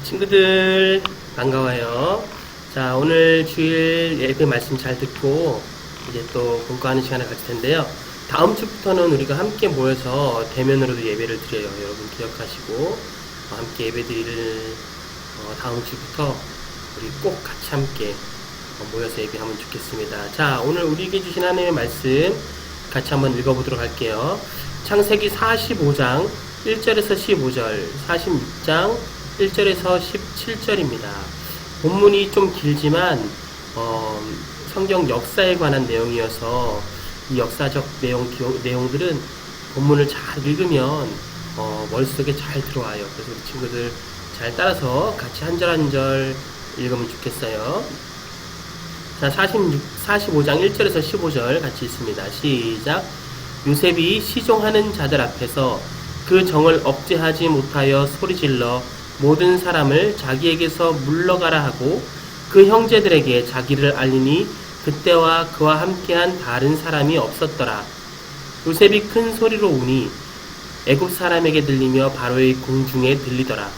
친구들 반가워요. 자, 오늘 주일 예배 말씀 잘 듣고 이제 또 공부하는 시간을 가질 텐데요. 다음 주부터는 우리가 함께 모여서 대면으로도 예배를 드려요. 여러분 기억하시고 함께 예배 드릴 다음 주부터 우리 꼭 같이 함께 모여서 예배하면 좋겠습니다. 자, 오늘 우리에게 주신 하나님의 말씀 같이 한번 읽어보도록 할게요. 창세기 45장 1절에서 15절, 46장 1절에서 17절입니다. 본문이 좀 길지만 성경 역사에 관한 내용이어서 이 역사적 내용들은 본문을 잘 읽으면 머릿속에 잘 들어와요. 그래서 우리 친구들 잘 따라서 같이 한 절 한 절 읽으면 좋겠어요. 자, 45장 1절에서 15절 같이 있습니다. 시작. 요셉이 시종하는 자들 앞에서 그 정을 억제하지 못하여 소리질러 모든 사람을 자기에게서 물러가라 하고 그 형제들에게 자기를 알리니 그때와 그와 함께한 다른 사람이 없었더라. 요셉이 큰 소리로 우니 애굽 사람에게 들리며 바로의 궁중에 들리더라.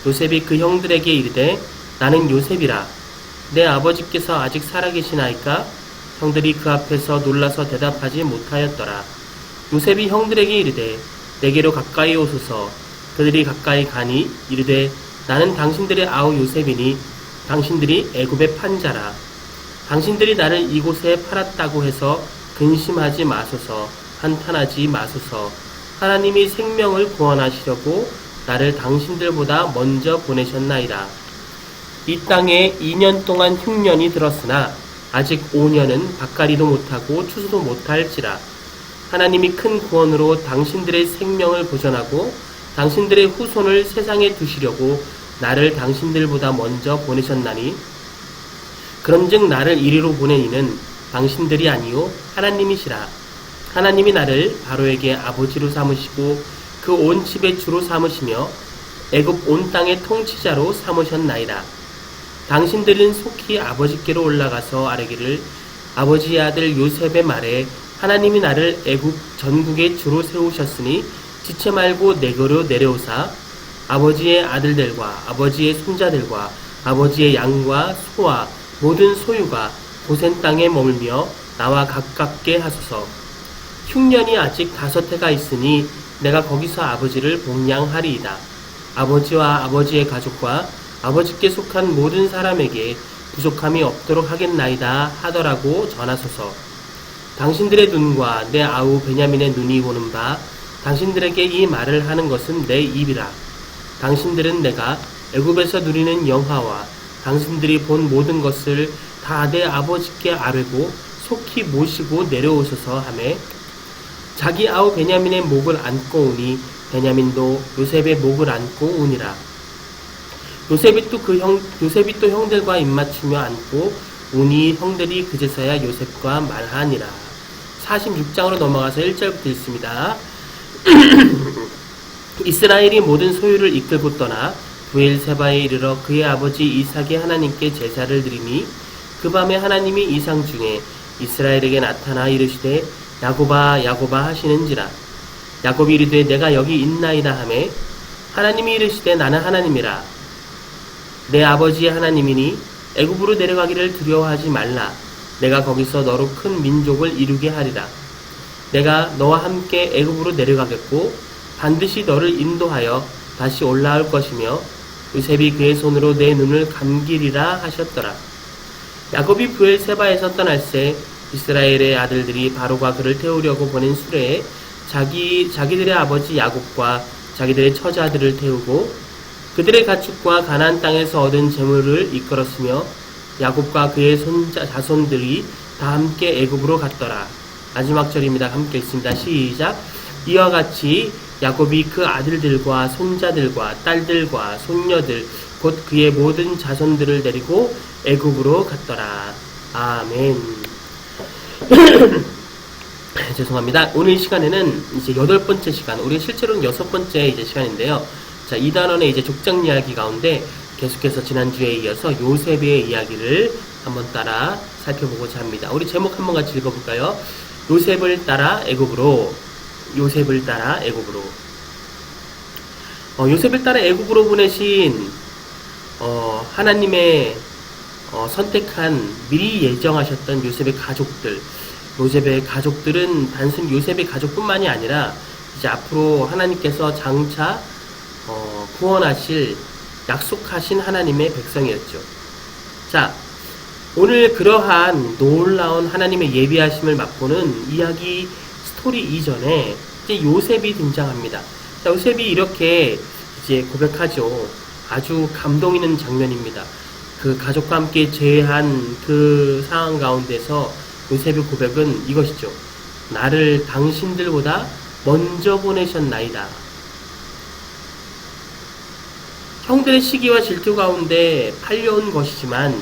요셉이 그 형들에게 이르되 나는 요셉이라. 내 아버지께서 아직 살아계시나이까? 형들이 그 앞에서 놀라서 대답하지 못하였더라. 요셉이 형들에게 이르되 내게로 가까이 오소서. 그들이 가까이 가니 이르되 나는 당신들의 아우 요셉이니 당신들이 애굽의 판자라. 당신들이 나를 이곳에 팔았다고 해서 근심하지 마소서. 한탄하지 마소서. 하나님이 생명을 구원하시려고 나를 당신들보다 먼저 보내셨나이다. 이 땅에 2년 동안 흉년이 들었으나 아직 5년은 밭갈이도 못하고 추수도 못할지라. 하나님이 큰 구원으로 당신들의 생명을 보전하고 당신들의 후손을 세상에 두시려고 나를 당신들보다 먼저 보내셨나니 그런즉 나를 이리로 보낸 이는 당신들이 아니요 하나님이시라. 하나님이 나를 바로에게 아버지로 삼으시고 그 온 집의 주로 삼으시며 애굽 온 땅의 통치자로 삼으셨나이다. 당신들은 속히 아버지께로 올라가서 아뢰기를 아버지의 아들 요셉의 말에 하나님이 나를 애굽 전국의 주로 세우셨으니 지체 말고 내게로 내려오사 아버지의 아들들과 아버지의 손자들과 아버지의 양과 소와 모든 소유가 고센 땅에 머물며 나와 가깝게 하소서. 흉년이 아직 5해가 있으니 내가 거기서 아버지를 복양하리이다. 아버지와 아버지의 가족과 아버지께 속한 모든 사람에게 부족함이 없도록 하겠나이다 하더라고 전하소서. 당신들의 눈과 내 아우 베냐민의 눈이 보는 바 당신들에게 이 말을 하는 것은 내 입이라. 당신들은 내가 애굽에서 누리는 영화와 당신들이 본 모든 것을 다 내 아버지께 아뢰고 속히 모시고 내려오셔서 하매 자기 아우 베냐민의 목을 안고 오니 베냐민도 요셉의 목을 안고 오니라. 요셉이 또 형들과 입맞추며 안고 오니 형들이 그제서야 요셉과 말하니라. 46장으로 넘어가서 1절부터 읽습니다. 이스라엘이 모든 소유를 이끌고 떠나 브엘세바에 이르러 그의 아버지 이삭의 하나님께 제사를 드리니 그 밤에 하나님이 이상 중에 이스라엘에게 나타나 이르시되 야곱아 야곱아 하시는지라. 야곱이 이르되 내가 여기 있나이다 하매 하나님이 이르시되 나는 하나님이라. 내 아버지의 하나님이니 애굽으로 내려가기를 두려워하지 말라. 내가 거기서 너로 큰 민족을 이루게 하리라. 내가 너와 함께 애굽으로 내려가겠고 반드시 너를 인도하여 다시 올라올 것이며 요셉이 그의 손으로 내 눈을 감기리라 하셨더라. 야곱이 브엘세바에서 떠날새 이스라엘의 아들들이 바로가 그를 태우려고 보낸 수레에 자기들의 아버지 야곱과 자기들의 처자들을 태우고 그들의 가축과 가나안 땅에서 얻은 재물을 이끌었으며 야곱과 그의 자손들이 다 함께 애굽으로 갔더라. 마지막 절입니다. 함께 읽습니다. 시작. 이와 같이 야곱이 그 아들들과 손자들과 딸들과 손녀들 곧 그의 모든 자손들을 데리고 애굽으로 갔더라. 아멘. 죄송합니다. 오늘 시간에는 이제 8번째 시간, 우리 실제로는 6번째 이제 시간인데요. 자, 이 단원의 이제 족장 이야기 가운데 계속해서 지난주에 이어서 요셉의 이야기를 한번 따라 살펴보고자 합니다. 우리 제목 한번 같이 읽어볼까요? 요셉을 따라 애굽으로. 요셉을 따라 애굽으로. 요셉을 따라 애굽으로 보내신 하나님의 선택한 미리 예정하셨던 요셉의 가족들, 요셉의 가족들은 단순 요셉의 가족뿐만이 아니라 이제 앞으로 하나님께서 장차 구원하실 약속하신 하나님의 백성이었죠. 자, 오늘 그러한 놀라운 하나님의 예비하심을 맛보는 이야기 스토리 이전에 이제 요셉이 등장합니다. 자, 요셉이 이렇게 이제 고백하죠. 아주 감동 있는 장면입니다. 그 가족과 함께 제한 그 상황 가운데서 요셉의 고백은 이것이죠. 나를 당신들보다 먼저 보내셨나이다. 형들의 시기와 질투 가운데 팔려온 것이지만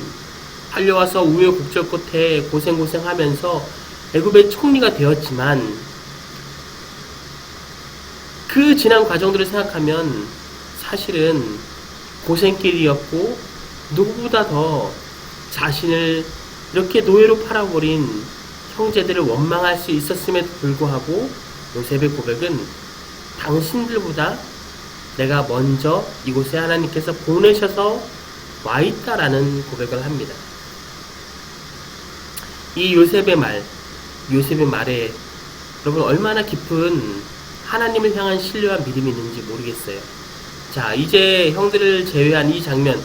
팔려와서 우여곡절 끝에 고생하면서 애굽의 총리가 되었지만 그 지난 과정들을 생각하면 사실은 고생길이었고 누구보다 더 자신을 이렇게 노예로 팔아버린 형제들을 원망할 수 있었음에도 불구하고 요셉의 고백은 당신들보다 내가 먼저 이곳에 하나님께서 보내셔서 와 있다라는 고백을 합니다. 이 요셉의 말에 여러분 얼마나 깊은 하나님을 향한 신뢰와 믿음이 있는지 모르겠어요. 자, 이제 형들을 제외한 이 장면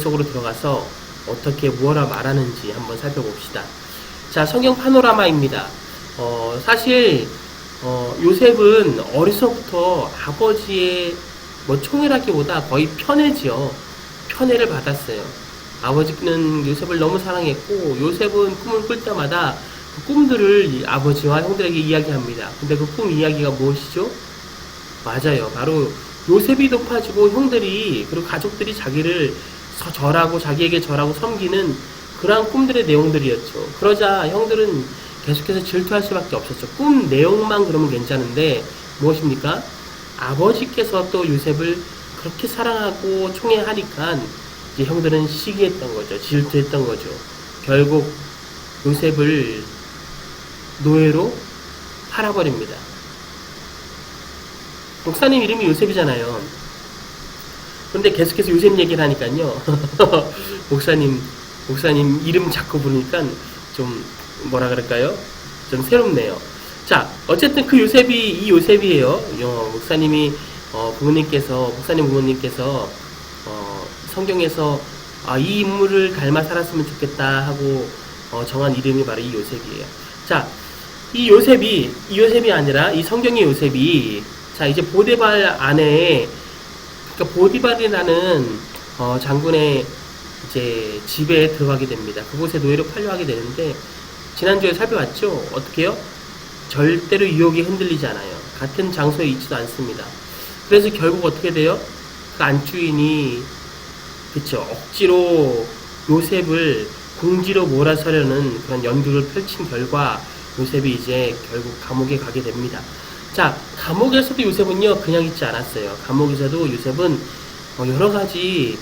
속으로 들어가서 어떻게 무엇라 말하는지 한번 살펴봅시다. 자, 성경 파노라마입니다. 사실 요셉은 어려서부터 아버지의 총애라기보다 거의 편애지요. 편애를 받았어요. 아버지는 요셉을 너무 사랑했고 요셉은 꿈을 꿀 때마다 그 꿈들을 아버지와 형들에게 이야기합니다. 근데 그 꿈 이야기가 무엇이죠? 맞아요. 바로 요셉이 높아지고 형들이 그리고 가족들이 자기에게 절하고 섬기는 그러한 꿈들의 내용들이었죠. 그러자 형들은 계속해서 질투할 수밖에 없었죠. 꿈 내용만 그러면 괜찮은데 무엇입니까? 아버지께서 또 요셉을 그렇게 사랑하고 총애하니까 이제 형들은 시기했던 거죠. 질투했던 거죠. 결국 요셉을 노예로 팔아버립니다. 목사님 이름이 요셉이잖아요. 그런데 계속해서 요셉 얘기를 하니까요. 목사님 이름 자꾸 부르니까 좀 뭐라 그럴까요? 좀 새롭네요. 자, 어쨌든 그 요셉이 이 요셉이에요. 목사님 부모님께서 성경에서 이 인물을 닮아 살았으면 좋겠다 하고 정한 이름이 바로 이 요셉이에요. 자, 이 요셉이 아니라 이 성경의 요셉이 자 이제 보디발 아내에 그러니까 보디발이라는 장군의 이제 집에 들어가게 됩니다. 그곳에 노예로 팔려가게 되는데 지난주에 살펴봤죠? 어떻게요? 절대로 유혹에 흔들리지 않아요. 같은 장소에 있지도 않습니다. 그래서 결국 어떻게 돼요? 그 안주인이 그쵸 억지로 요셉을 궁지로 몰아서려는 그런 연극을 펼친 결과 요셉이 이제 결국 감옥에 가게 됩니다. 자, 감옥에서도 요셉은요 그냥 있지 않았어요. 감옥에서도 요셉은 여러 가지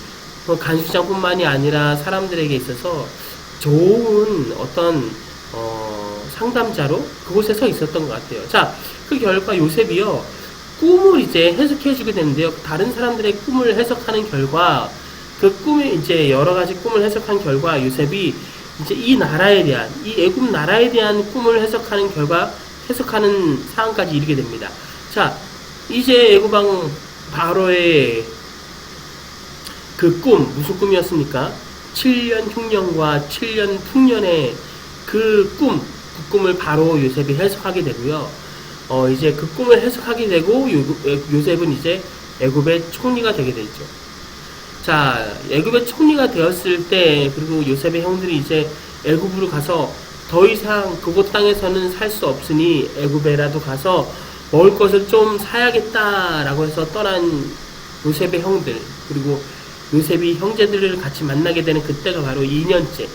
간수장뿐만이 아니라 사람들에게 있어서 좋은 어떤 상담자로 그곳에 서 있었던 것 같아요. 자, 그 결과 요셉이요 꿈을 이제 해석해주게 되는데요. 다른 사람들의 꿈을 해석하는 결과 그 꿈에 이제 여러 가지 꿈을 해석한 결과 요셉이 이제 이 애굽 나라에 대한 꿈을 해석하는 상황까지 이르게 됩니다. 자, 이제 애굽왕 바로의 그 무슨 꿈이었습니까? 7년 흉년과 7년 풍년의 그 꿈을 바로 요셉이 해석하게 되고요. 이제 그 꿈을 해석하게 되고 요셉은 이제 애굽의 총리가 되게 되죠. 자, 애굽의 총리가 되었을 때 그리고 요셉의 형들이 이제 애굽으로 가서 더 이상 그곳 땅에서는 살 수 없으니 애굽에라도 가서 먹을 것을 좀 사야겠다라고 해서 떠난 요셉의 형들 그리고 요셉이 형제들을 같이 만나게 되는 그때가 바로 2년째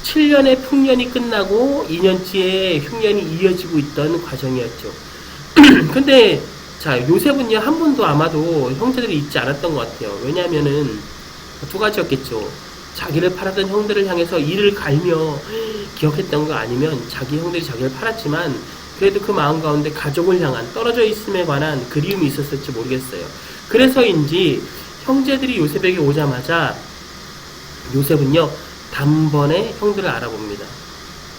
7년의 풍년이 끝나고 2년째의 흉년이 이어지고 있던 과정이었죠. 근데 자 요셉은요 한 번도 아마도 형제들이 잊지 않았던 것 같아요. 왜냐하면은 두 가지였겠죠. 자기를 팔았던 형들을 향해서 이를 갈며 기억했던 거 아니면 자기 형들이 자기를 팔았지만 그래도 그 마음 가운데 가족을 향한 떨어져 있음에 관한 그리움이 있었을지 모르겠어요. 그래서인지 형제들이 요셉에게 오자마자 요셉은요 단번에 형들을 알아봅니다.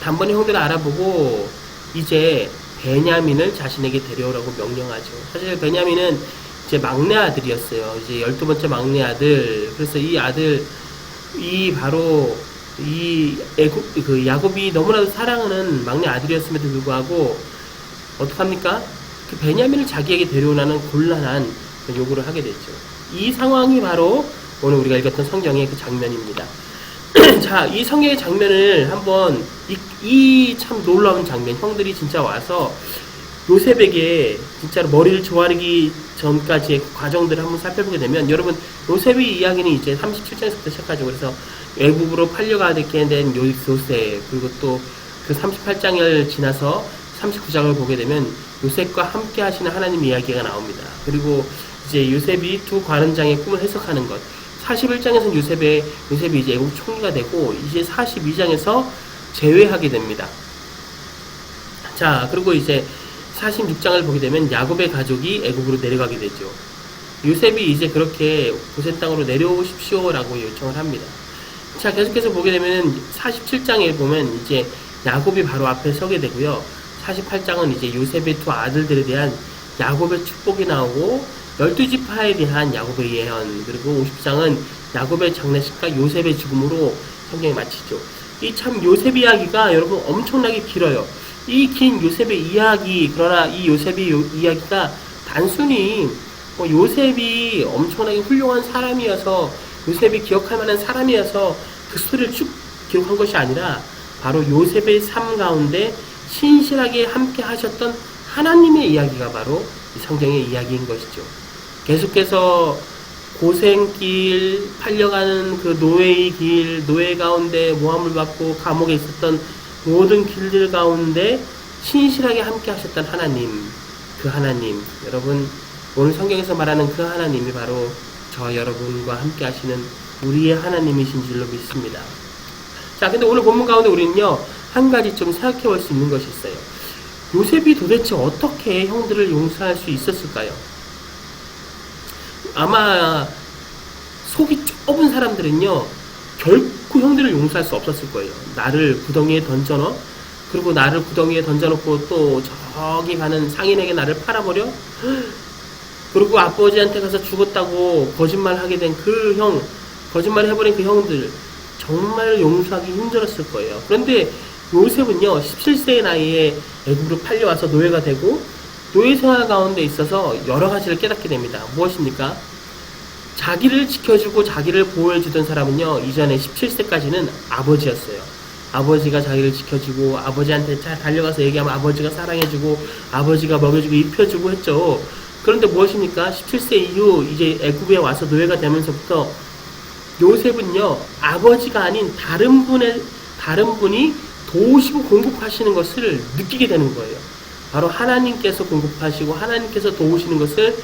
단번에 형들을 알아보고 이제 베냐민을 자신에게 데려오라고 명령하죠. 사실 베냐민은 이제 막내 아들이었어요. 이제 12번째 막내 아들. 그래서 이 아들, 바로 야곱이 너무나도 사랑하는 막내 아들이었음에도 불구하고 어떡합니까? 그 베냐민을 자기에게 데려오라는 곤란한 요구를 하게 됐죠. 이 상황이 바로 오늘 우리가 읽었던 성경의 그 장면입니다. 자, 이 성경의 장면을 한번 이 참 놀라운 장면, 형들이 진짜 와서 요셉에게 진짜로 머리를 조아리기 전까지의 과정들을 한번 살펴보게 되면, 여러분 요셉의 이야기는 이제 37장에서부터 시작하죠. 그래서 외국으로 팔려가게 된 요셉, 그리고 또 그 38장을 지나서 39장을 보게 되면 요셉과 함께 하시는 하나님 이야기가 나옵니다. 그리고 이제 요셉이 두 관원장의 꿈을 해석하는 것, 41장에서는 요셉이 이제 애국 총리가 되고, 이제 42장에서 제외하게 됩니다. 자, 그리고 이제 46장을 보게 되면 야곱의 가족이 애국으로 내려가게 되죠. 요셉이 이제 그렇게 고센 땅으로 내려오십시오라고 요청을 합니다. 자, 계속해서 보게 되면 47장에 보면 이제 야곱이 바로 앞에 서게 되고요. 48장은 이제 요셉의 두 아들들에 대한 야곱의 축복이 나오고, 12지파에 대한 야곱의 예언, 그리고 50장은 야곱의 장례식과 요셉의 죽음으로 성경이 마치죠. 이 참 요셉 이야기가 여러분 엄청나게 길어요. 이 긴 요셉의 이야기, 그러나 이 요셉의 이야기가 단순히 요셉이 엄청나게 훌륭한 사람이어서, 요셉이 기억할 만한 사람이어서 그 스토리를 쭉 기록한 것이 아니라 바로 요셉의 삶 가운데 신실하게 함께 하셨던 하나님의 이야기가 바로 이 성경의 이야기인 것이죠. 계속해서 고생길, 팔려가는 그 노예의 길, 노예 가운데 모함을 받고 감옥에 있었던 모든 길들 가운데 신실하게 함께 하셨던 하나님, 그 하나님, 여러분 오늘 성경에서 말하는 그 하나님이 바로 저 여러분과 함께 하시는 우리의 하나님이신 줄로 믿습니다. 자, 근데 오늘 본문 가운데 우리는요 한 가지 좀 생각해 볼 수 있는 것이 있어요. 요셉이 도대체 어떻게 형들을 용서할 수 있었을까요? 아마 속이 좁은 사람들은요 결코 형들을 용서할 수 없었을 거예요. 나를 구덩이에 던져넣어, 그리고 나를 구덩이에 던져놓고 또 저기 가는 상인에게 나를 팔아버려, 그리고 아버지한테 가서 죽었다고 거짓말하게 된 그 형, 거짓말을 해버린 그 형들 정말 용서하기 힘들었을 거예요. 그런데 요셉은요 17세의 나이에 애굽으로 팔려와서 노예가 되고, 노예 생활 가운데 있어서 여러 가지를 깨닫게 됩니다. 무엇입니까? 자기를 지켜주고 자기를 보호해주던 사람은요 이전에 17세까지는 아버지였어요. 아버지가 자기를 지켜주고, 아버지한테 잘 달려가서 얘기하면 아버지가 사랑해주고, 아버지가 먹여주고 입혀주고 했죠. 그런데 무엇입니까? 17세 이후 이제 애굽에 와서 노예가 되면서부터 요셉은요 아버지가 아닌 다른 분이 도우시고 공급하시는 것을 느끼게 되는 거예요. 바로 하나님께서 공급하시고 하나님께서 도우시는 것을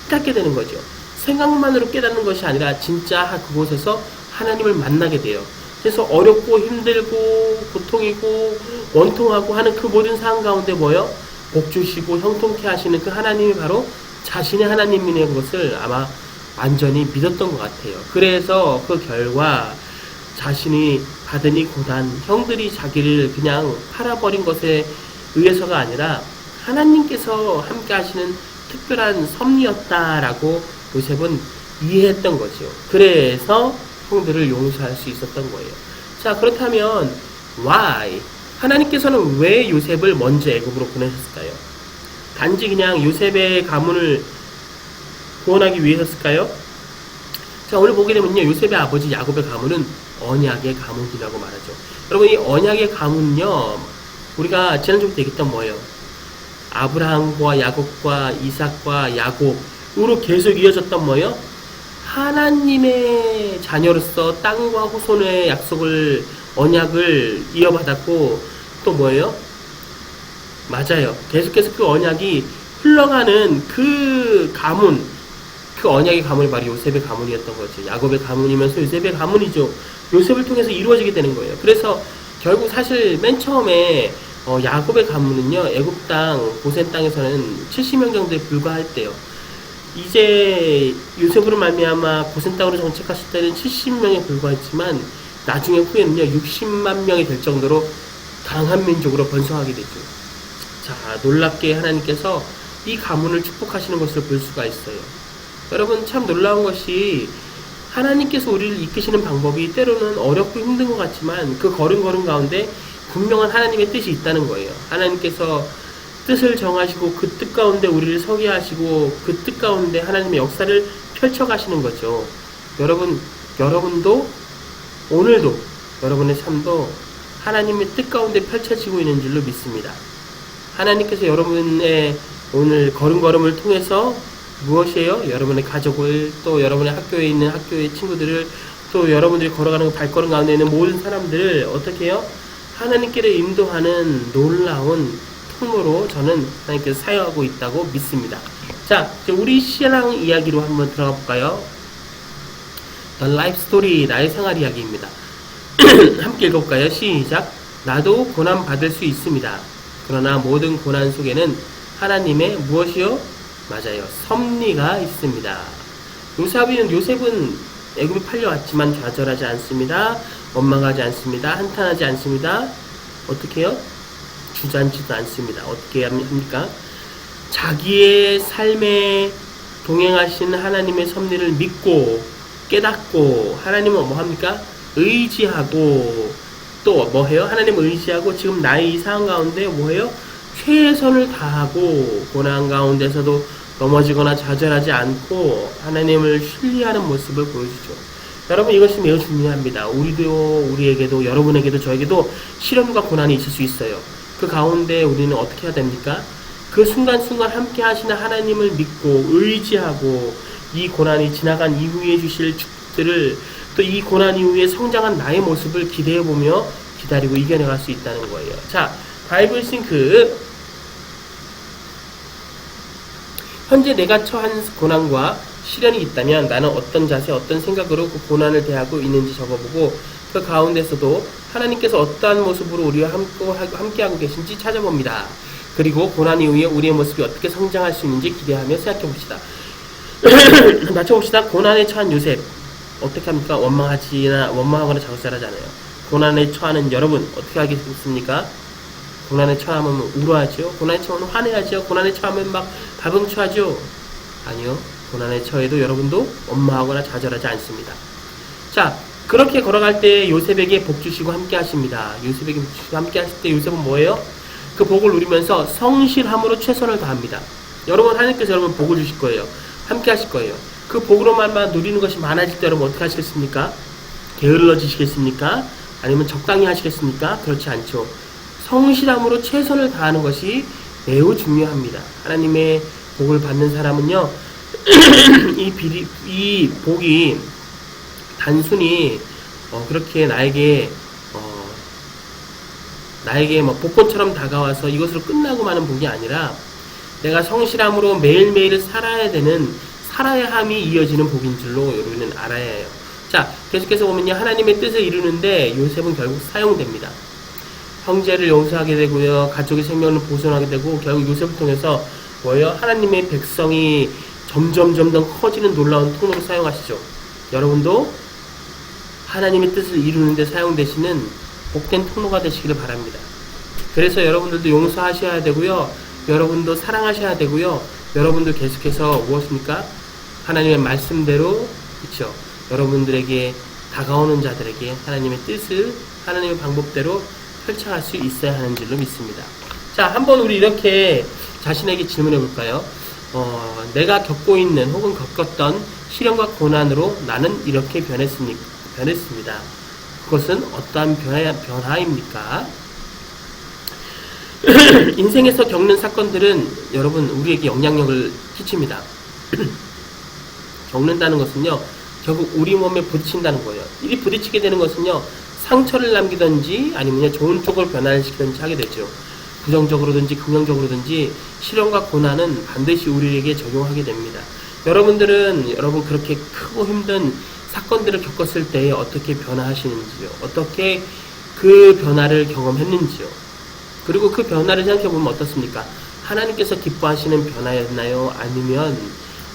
깨닫게 되는 거죠. 생각만으로 깨닫는 것이 아니라 진짜 그곳에서 하나님을 만나게 돼요. 그래서 어렵고 힘들고 고통이고 원통하고 하는 그 모든 상황 가운데 뭐요? 복 주시고 형통케 하시는 그 하나님이 바로 자신의 하나님인 것을 아마 완전히 믿었던 것 같아요. 그래서 그 결과 자신이 받은 이 고난, 형들이 자기를 그냥 팔아버린 것에 의해서가 아니라 하나님께서 함께 하시는 특별한 섭리였다라고 요셉은 이해했던 거죠. 그래서 형들을 용서할 수 있었던 거예요. 자, 그렇다면 why? 하나님께서는 왜 요셉을 먼저 애굽으로 보내셨을까요? 단지 그냥 요셉의 가문을 구원하기 위해서였을까요? 자, 오늘 보게 되면요 요셉의 아버지 야곱의 가문은 언약의 가문이라고 말하죠. 여러분 이 언약의 가문은요 우리가 지난주부터 얘기했던 뭐예요? 아브라함과 야곱과 이삭과 야곱으로 계속 이어졌던 뭐예요? 하나님의 자녀로서 땅과 후손의 약속을, 언약을 이어받았고, 또 뭐예요? 맞아요. 계속해서 그 언약이 흘러가는 그 가문, 그 언약의 가문이 바로 요셉의 가문이었던 거죠. 야곱의 가문이면서 요셉의 가문이죠. 요셉을 통해서 이루어지게 되는 거예요. 그래서 결국 사실 맨 처음에 야곱의 가문은요 애굽 땅 고센 땅에서는 70명 정도에 불과했대요. 이제 요셉으로 말미암아 고센 땅으로 정착했을 때는 70명에 불과했지만 나중에 후에는요 60만 명이 될 정도로 강한 민족으로 번성하게 되죠. 자, 놀랍게 하나님께서 이 가문을 축복하시는 것을 볼 수가 있어요. 여러분 참 놀라운 것이 하나님께서 우리를 이끄시는 방법이 때로는 어렵고 힘든 것 같지만 그 걸음걸음 가운데 분명한 하나님의 뜻이 있다는 거예요. 하나님께서 뜻을 정하시고 그 뜻 가운데 우리를 서게 하시고 그 뜻 가운데 하나님의 역사를 펼쳐가시는 거죠. 여러분도 오늘도 여러분의 삶도 하나님의 뜻 가운데 펼쳐지고 있는 줄로 믿습니다. 하나님께서 여러분의 오늘 걸음걸음을 통해서 무엇이에요? 여러분의 가족을, 또 여러분의 학교에 있는 학교의 친구들을, 또 여러분들이 걸어가는 발걸음 가운데 있는 모든 사람들을 어떻게 해요? 하나님께로 인도하는 놀라운 통로로 저는 하나님께서 사용하고 있다고 믿습니다. 자, 이제 우리 신앙 이야기로 한번 들어가 볼까요? The Life Story, 나의 생활 이야기입니다. 함께 읽어볼까요? 시작. 나도 고난 받을 수 있습니다. 그러나 모든 고난 속에는 하나님의 무엇이요? 맞아요. 섭리가 있습니다. 요셉은 애굽에 팔려왔지만 좌절하지 않습니다. 원망하지 않습니다. 한탄하지 않습니다. 어떻게 해요? 주저앉지도 않습니다. 어떻게 합니까? 자기의 삶에 동행하신 하나님의 섭리를 믿고 깨닫고 하나님은 뭐합니까? 의지하고 또 뭐해요? 하나님을 의지하고 지금 나의 이 상황 가운데 뭐해요? 최선을 다하고 고난 가운데서도 넘어지거나 좌절하지 않고 하나님을 신뢰하는 모습을 보여주죠. 여러분 이것이 매우 중요합니다. 우리에게도 여러분에게도 저에게도 시련과 고난이 있을 수 있어요. 그 가운데 우리는 어떻게 해야 됩니까? 그 순간순간 함께 하시는 하나님을 믿고 의지하고 이 고난이 지나간 이후에 주실 축복들을 또 이 고난 이후에 성장한 나의 모습을 기대해보며 기다리고 이겨내갈 수 있다는 거예요. 자, 바이블 싱크. 현재 내가 처한 고난과 시련이 있다면 나는 어떤 자세, 어떤 생각으로 그 고난을 대하고 있는지 적어보고 그 가운데서도 하나님께서 어떠한 모습으로 우리와 함께하고 계신지 찾아봅니다. 그리고 고난 이후에 우리의 모습이 어떻게 성장할 수 있는지 기대하며 생각해봅시다. 맞춰봅시다. 고난에 처한 요셉 어떻게 합니까? 원망하거나 자극살하지 않아요. 고난에 처하는 여러분 어떻게 하겠습니까? 고난에 처하면 울어야죠. 고난에 처하면 화내야죠. 고난에 처하면 막 가봉초하죠. 아니요. 고난에 처해도 여러분도 원망하거나 좌절하지 않습니다. 자, 그렇게 걸어갈 때 요셉에게 복 주시고 함께 하십니다. 요셉에게 복 주시고 함께 하실 때 요셉은 뭐예요? 그 복을 누리면서 성실함으로 최선을 다합니다. 여러분 하나님께서 여러분 복을 주실 거예요. 함께 하실 거예요. 그 복으로만 누리는 것이 많아질 때 여러분 어떻게 하시겠습니까? 게을러지시겠습니까? 아니면 적당히 하시겠습니까? 그렇지 않죠. 성실함으로 최선을 다하는 것이 매우 중요합니다. 하나님의 복을 받는 사람은요, 이 복이 단순히 그렇게 나에게 뭐 복권처럼 다가와서 이것으로 끝나고 마는 복이 아니라 내가 성실함으로 매일매일을 살아야 함이 이어지는 복인 줄로 여러분은 알아야 해요. 자, 계속해서 보면요, 하나님의 뜻을 이루는데 요셉은 결국 사용됩니다. 형제를 용서하게 되고요, 가족의 생명을 보존하게 되고, 결국 요셉을 통해서 뭐예요? 하나님의 백성이 점점 커지는 놀라운 통로로 사용하시죠. 여러분도 하나님의 뜻을 이루는데 사용되시는 복된 통로가 되시기를 바랍니다. 그래서 여러분들도 용서하셔야 되고요, 여러분도 사랑하셔야 되고요, 여러분도 계속해서 무엇입니까? 하나님의 말씀대로, 그렇죠? 여러분들에게 다가오는 자들에게 하나님의 뜻을 하나님의 방법대로 펼쳐갈 수 있어야 하는 줄로 믿습니다. 자, 한번 우리 이렇게 자신에게 질문해 볼까요? 내가 겪고 있는 혹은 겪었던 시련과 고난으로 나는 이렇게 변했습니다. 그것은 어떠한 변화입니까? 인생에서 겪는 사건들은 여러분 우리에게 영향력을 끼칩니다. 겪는다는 것은요, 결국 우리 몸에 부딪힌다는 거예요. 이 부딪히게 되는 것은요, 상처를 남기든지 아니면 좋은 쪽으로 변화를 시키든지 하게 되죠. 부정적으로든지 긍정적으로든지 시련과 고난은 반드시 우리에게 적용하게 됩니다. 여러분 그렇게 크고 힘든 사건들을 겪었을 때 어떻게 변화하시는지요? 어떻게 그 변화를 경험했는지요? 그리고 그 변화를 생각해보면 어떻습니까? 하나님께서 기뻐하시는 변화였나요? 아니면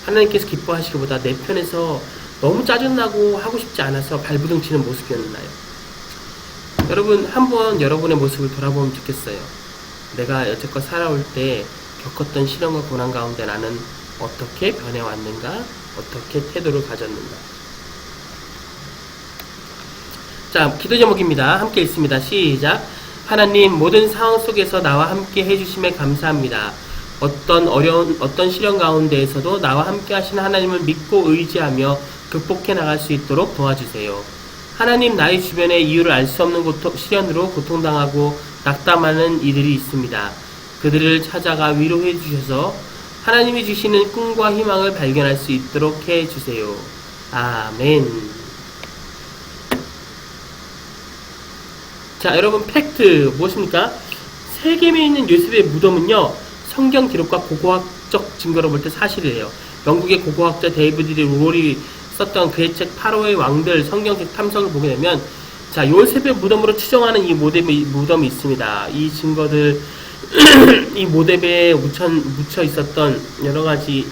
하나님께서 기뻐하시기보다 내 편에서 너무 짜증나고 하고 싶지 않아서 발부둥치는 모습이었나요? 여러분, 한번 여러분의 모습을 돌아보면 좋겠어요. 내가 여태껏 살아올 때 겪었던 시련과 고난 가운데 나는 어떻게 변해왔는가? 어떻게 태도를 가졌는가? 자, 기도 제목입니다. 함께 읽습니다. 시작. 하나님, 모든 상황 속에서 나와 함께 해주심에 감사합니다. 어떤 시련 가운데에서도 나와 함께 하시는 하나님을 믿고 의지하며 극복해 나갈 수 있도록 도와주세요. 하나님, 나의 주변에 이유를 알 수 없는 시련으로 고통당하고 낙담하는 이들이 있습니다. 그들을 찾아가 위로해 주셔서 하나님이 주시는 꿈과 희망을 발견할 수 있도록 해 주세요. 아멘. 자, 여러분, 팩트 무엇입니까? 세겜에 있는 요셉의 무덤은요, 성경 기록과 고고학적 증거로 볼 때 사실이에요. 영국의 고고학자 데이비드 롤이 썼던 그의 책 파로의 왕들 성경책 탐석을 보게 되면, 자, 요셉의 무덤으로 추정하는 이 무덤이 있습니다. 이 증거들, 이 모뎀에 묻혀 있었던 여러 가지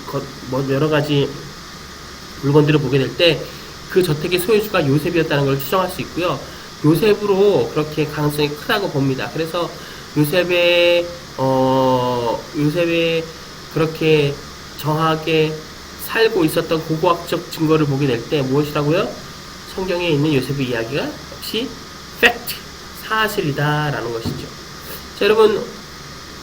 물건들을 보게 될 때 그 저택의 소유주가 요셉이었다는 걸 추정할 수 있고요. 요셉으로 그렇게 가능성이 크다고 봅니다. 그래서 요셉의 그렇게 정확하게 살고 있었던 고고학적 증거를 보게 될 때 무엇이라고요? 성경에 있는 요셉의 이야기가 역시 팩트, 사실이다라는 것이죠. 자, 여러분,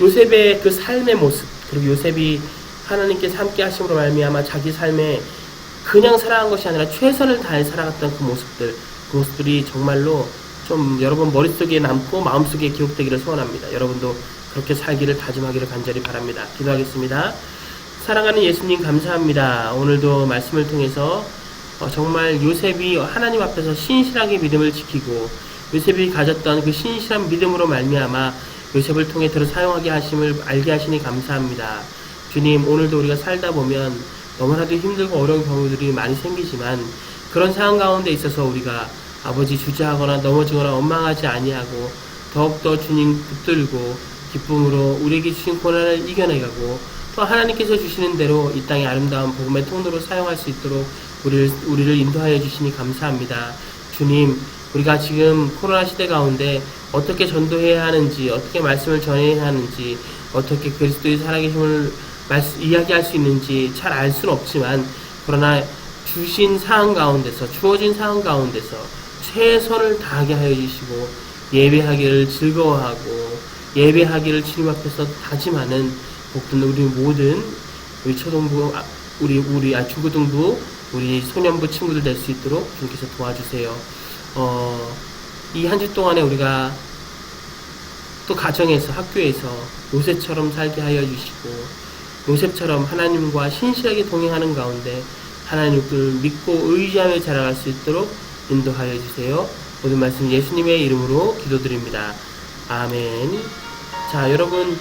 요셉의 그 삶의 모습, 그리고 요셉이 하나님께서 함께 하심으로 말미암아 자기 삶에 그냥 살아간 것이 아니라 최선을 다해 살아갔던 그 모습들이 정말로 좀 여러분 머릿속에 남고 마음속에 기록되기를 소원합니다. 여러분도 그렇게 살기를 다짐하기를 간절히 바랍니다. 기도하겠습니다. 사랑하는 예수님, 감사합니다. 오늘도 말씀을 통해서 정말 요셉이 하나님 앞에서 신실하게 믿음을 지키고 요셉이 가졌던 그 신실한 믿음으로 말미암아 요셉을 통해 들어 사용하게 하심을 알게 하시니 감사합니다. 주님, 오늘도 우리가 살다 보면 너무나도 힘들고 어려운 경우들이 많이 생기지만 그런 상황 가운데 있어서 우리가 아버지 주저하거나 넘어지거나 원망하지 아니하고 더욱더 주님 붙들고 기쁨으로 우리에게 주신 고난을 이겨내가고 또 하나님께서 주시는 대로 이 땅의 아름다운 복음의 통로로 사용할 수 있도록 우리를 인도하여 주시니 감사합니다. 주님, 우리가 지금 코로나 시대 가운데 어떻게 전도해야 하는지, 어떻게 말씀을 전해야 하는지, 어떻게 그리스도의 살아계심을 이야기할 수 있는지 잘 알 수는 없지만, 그러나 주신 상황 가운데서, 주어진 상황 가운데서 최선을 다하게 하여 주시고 예배하기를 즐거워하고 예배하기를 주님 앞에서 다짐하는 복된 우리 모든 우리 초등부, 중고등부, 우리 소년부 친구들 될 수 있도록 주님께서 도와주세요. 이 한 주 동안에 우리가 또 가정에서, 학교에서 요셉처럼 살게 하여 주시고 요셉처럼 하나님과 신실하게 동행하는 가운데 하나님을 믿고 의지하며 자라갈 수 있도록 인도하여 주세요. 모든 말씀 예수님의 이름으로 기도드립니다. 아멘. 자, 여러분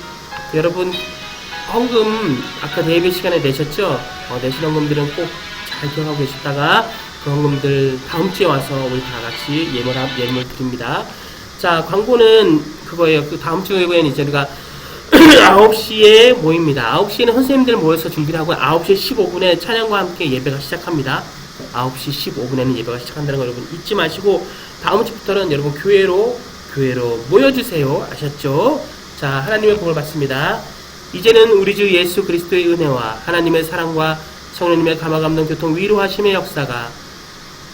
헌금 아까 예배 시간에 내셨죠? 내신 헌금들은 꼭 잘 기억하고 계시다가 그 헌금들 다음 주에 와서 우리 다 같이 예물 드립니다. 자, 광고는 그거예요. 그 다음 주에는 이제 우리가 9시에 모입니다. 9시에는 선생님들 모여서 준비를 하고 9시 15분에 찬양과 함께 예배가 시작합니다. 9시 15분에는 예배가 시작한다는 거 여러분 잊지 마시고 다음 주부터는 여러분 교회로 모여주세요. 아셨죠? 자, 하나님의 복을 받습니다. 이제는 우리 주 예수 그리스도의 은혜와 하나님의 사랑과 성령님의 감화감동 교통 위로하심의 역사가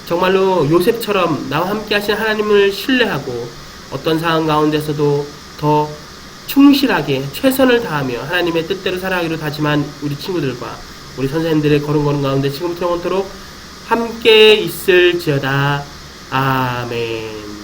정말로 요셉처럼 나와 함께 하신 하나님을 신뢰하고 어떤 상황 가운데서도 더 충실하게 최선을 다하며 하나님의 뜻대로 살아가기로 다짐한 우리 친구들과 우리 선생님들의 걸음걸음 가운데 지금부터 영원토록 함께 있을지어다. 아멘.